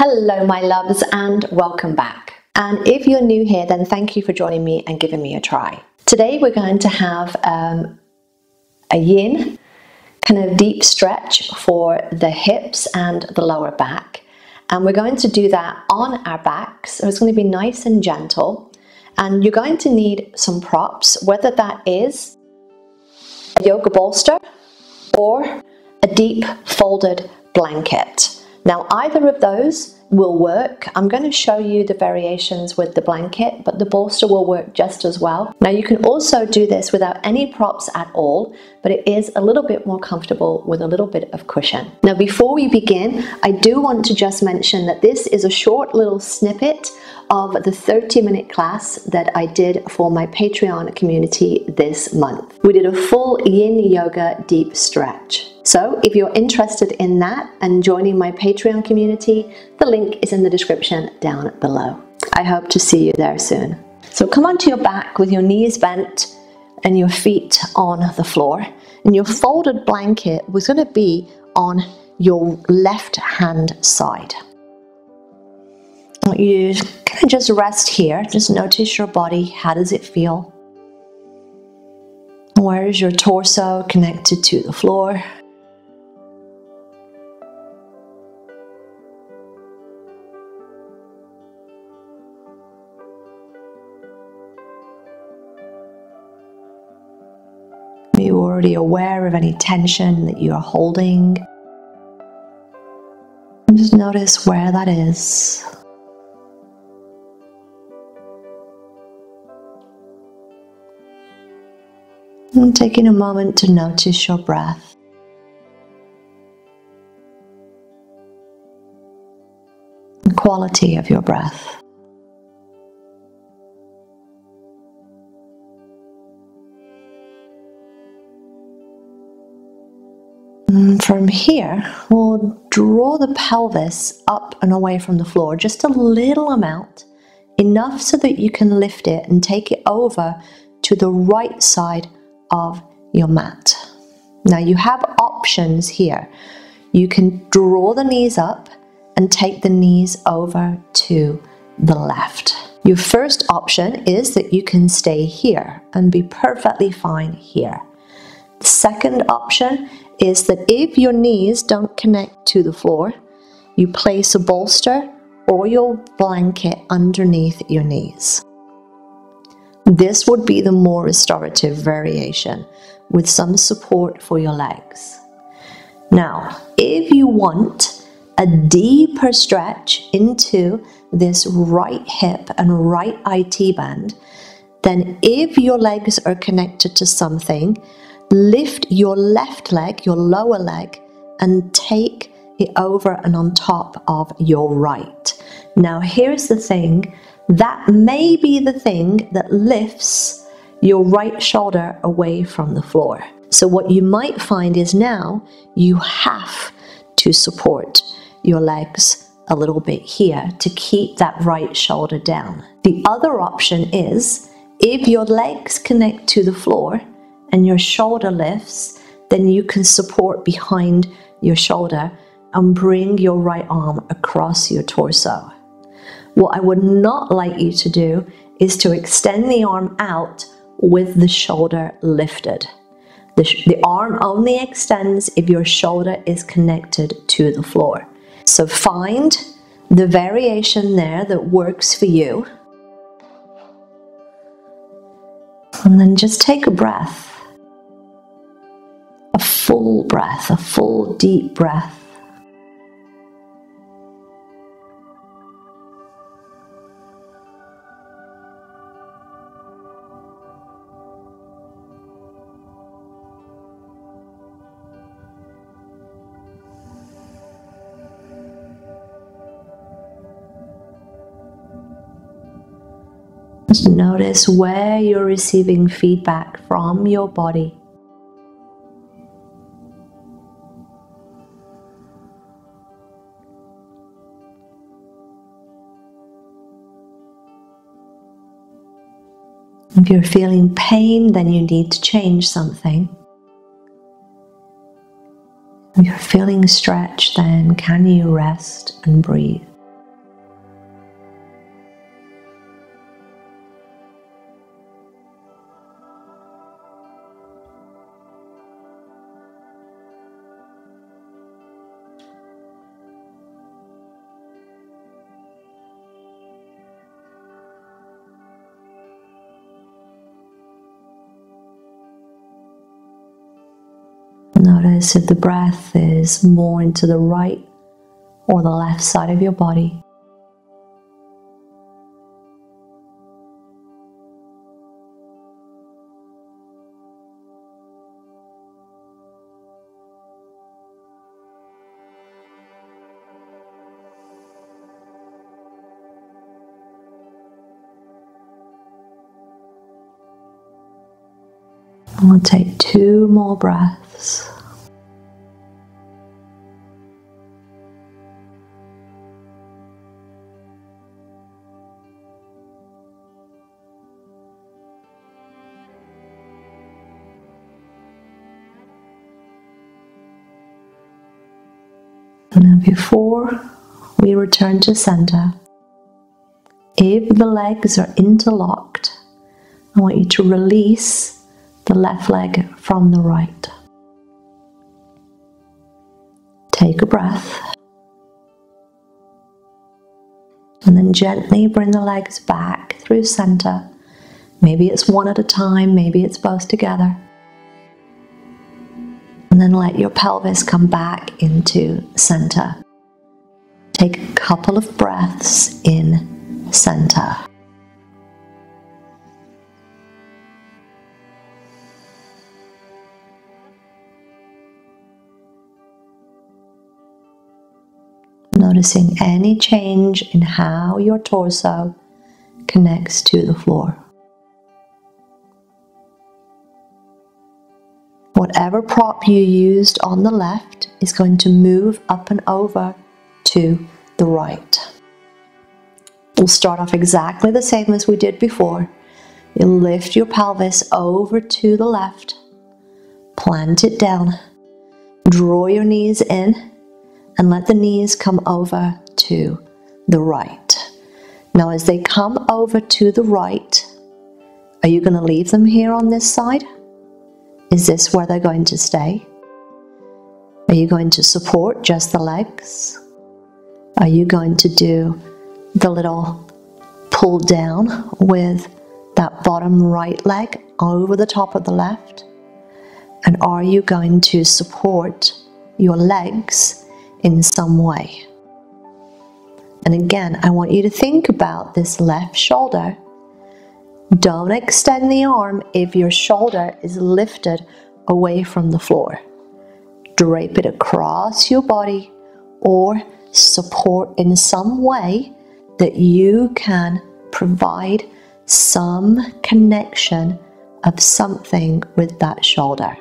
Hello my loves and welcome back. And if you're new here, then thank you for joining me and giving me a try. Today we're going to have a yin, kind of deep stretch for the hips and the lower back. And we're going to do that on our backs. So it's going to be nice and gentle. And you're going to need some props, whether that is a yoga bolster or a deep folded blanket. Now either of those will work. I'm going to show you the variations with the blanket, but the bolster will work just as well. Now you can also do this without any props at all, but it is a little bit more comfortable with a little bit of cushion. Now before we begin, I do want to just mention that this is a short little snippet of the 30-minute class that I did for my Patreon community this month. We did a full yin yoga deep stretch. So if you're interested in that and joining my Patreon community, the link is in the description down below. I hope to see you there soon. So come onto your back with your knees bent and your feet on the floor. And your folded blanket was going to be on your left hand side. You kind of just rest here. Just notice your body. How does it feel? Where is your torso connected to the floor? Are you already aware of any tension that you are holding? And just notice where that is. And taking a moment to notice your breath. The quality of your breath. And from here, we'll draw the pelvis up and away from the floor, just a little amount, enough so that you can lift it and take it over to the right side of your mat. Now you have options here. You can draw the knees up and take the knees over to the left. Your first option is that you can stay here and be perfectly fine here. The second option is that if your knees don't connect to the floor, you place a bolster or your blanket underneath your knees. This would be the more restorative variation with some support for your legs. Now, if you want a deeper stretch into this right hip and right IT band, then if your legs are connected to something, lift your left leg, your lower leg, and take it over and on top of your right. Now, here's the thing. That may be the thing that lifts your right shoulder away from the floor. So what you might find is now you have to support your legs a little bit here to keep that right shoulder down. The other option is if your legs connect to the floor and your shoulder lifts, then you can support behind your shoulder and bring your right arm across your torso. What I would not like you to do is to extend the arm out with the shoulder lifted. The arm only extends if your shoulder is connected to the floor. So find the variation there that works for you. And then just take a breath. A full breath, a full deep breath. Just notice where you're receiving feedback from your body. If you're feeling pain, then you need to change something. If you're feeling stretched, then can you rest and breathe? Notice if the breath is more into the right or the left side of your body. I'm going to take 2 more breaths. Now before we return to center, if the legs are interlocked, I want you to release the left leg from the right. Take a breath. And then gently bring the legs back through center. Maybe it's one at a time, maybe it's both together. And then let your pelvis come back into center. Take a couple of breaths in center. Noticing any change in how your torso connects to the floor. Whatever prop you used on the left is going to move up and over to the right. We'll start off exactly the same as we did before. You'll lift your pelvis over to the left, plant it down, draw your knees in, and let the knees come over to the right. Now as they come over to the right, are you going to leave them here on this side? Is this where they're going to stay? Are you going to support just the legs? Are you going to do the little pull down with that bottom right leg over the top of the left? And are you going to support your legs in some way? And again, I want you to think about this left shoulder. Don't extend the arm if your shoulder is lifted away from the floor. Drape it across your body or support in some way that you can provide some connection of something with that shoulder.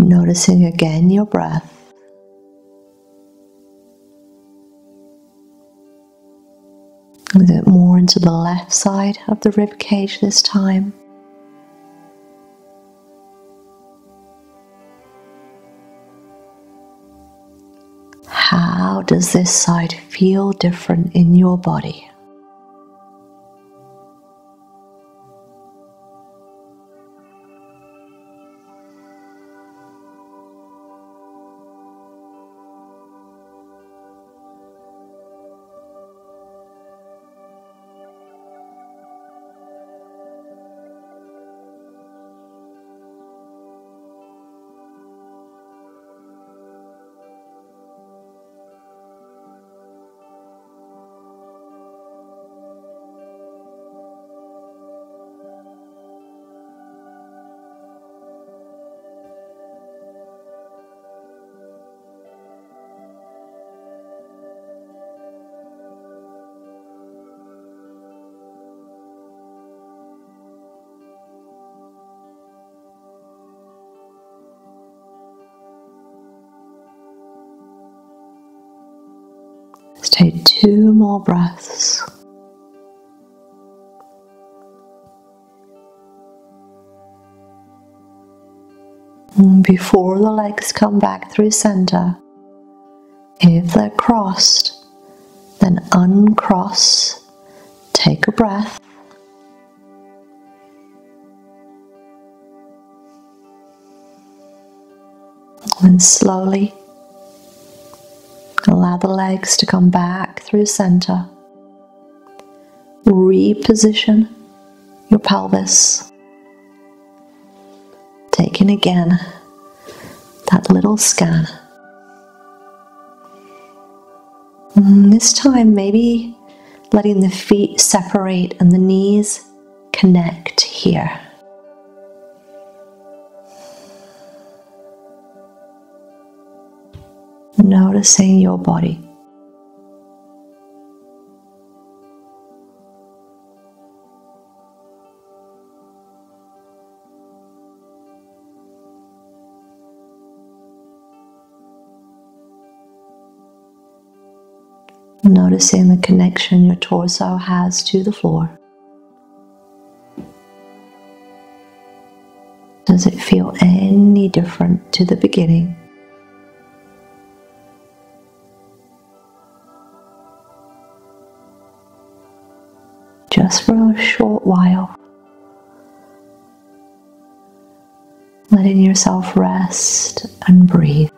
Noticing again your breath. A bit more into the left side of the rib cage this time. How does this side feel different in your body? Let's take 2 more breaths. And before the legs come back through center, if they're crossed, then uncross, take a breath. And slowly allow the legs to come back through center. Reposition your pelvis. Taking again that little scan. And this time maybe letting the feet separate and the knees connect here. Noticing your body. Noticing the connection your torso has to the floor. Does it feel any different to the beginning? Just for a short while, letting yourself rest and breathe.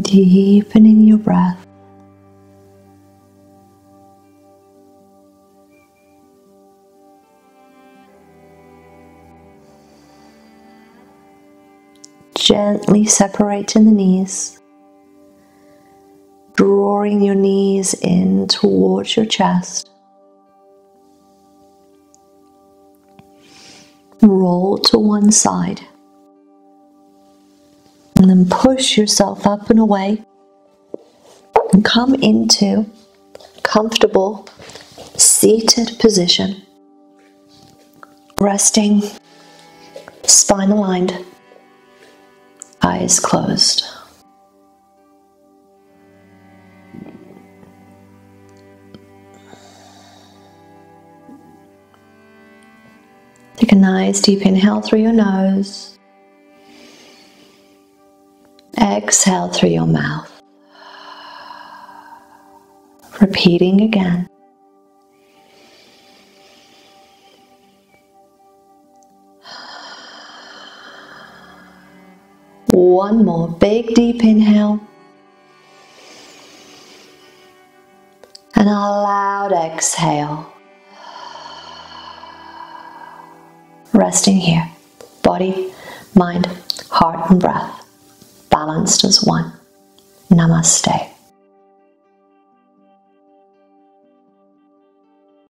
Deepening your breath. Gently separating the knees. Drawing your knees in towards your chest. Roll to one side. And then push yourself up and away and come into comfortable seated position. Resting, spine aligned, eyes closed. Take a nice deep inhale through your nose. Exhale through your mouth. Repeating again. One more big deep inhale. And a loud exhale. Resting here. Body, mind, heart and breath. Balanced as one. Namaste.